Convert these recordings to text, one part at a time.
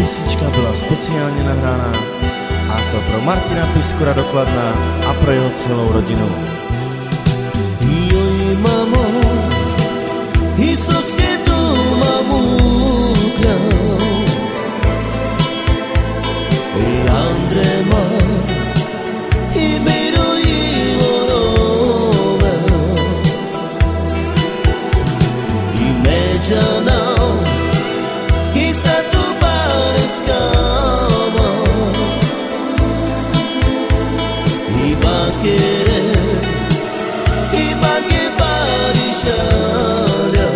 písnička byla speciálně nahrána, a to pro Martina Piskora do Kladna a pro jeho celou rodinu. Joj mamo, Isus ke tu mamu kľau, Andre ma i mirojilo nove, i međanao, i statu pareskama, i bakere, i bake parishalja,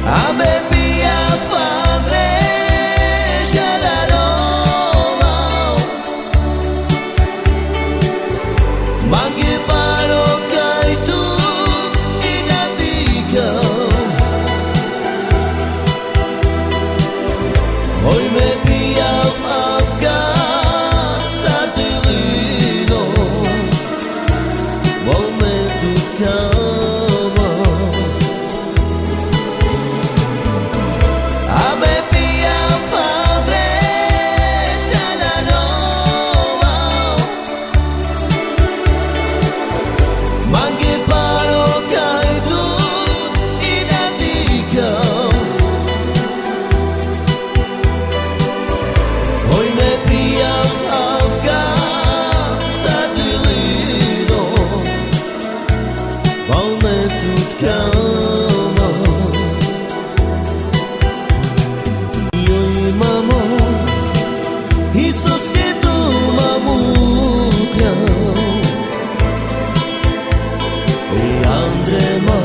a me pia fadre shalarova, mange paro kai tu inatika, hoy me pia afka sardelino, volme tutkama, a me pia fadre shalanova, mange paro kai tu inatika, hoy me pia afka sardelino, volme tutkama. Joj mamo, Isus ke tu mamu kľau, i Andre ma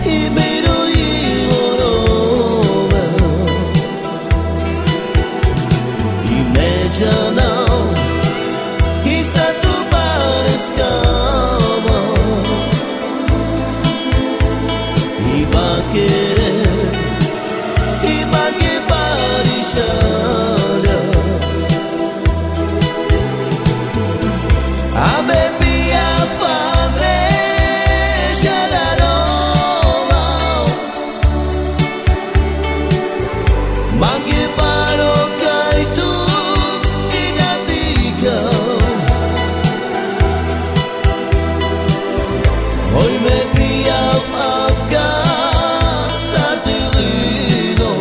i mirojilo nove, i međanao, i statu pareskama, i bakere, i bake parishalja, a me pia fadre shalarova, mange paro kai tu inatika, hoy me pia afka sardelino,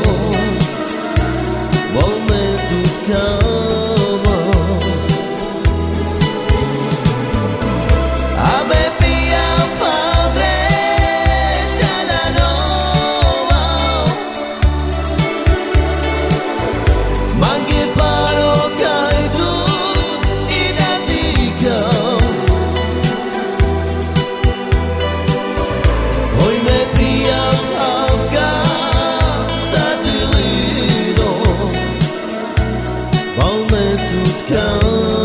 volme tutkama, a me pia fadre shalanova, mange paro kai tu inatika, hoy me pia afka sardelino, volme tutkama.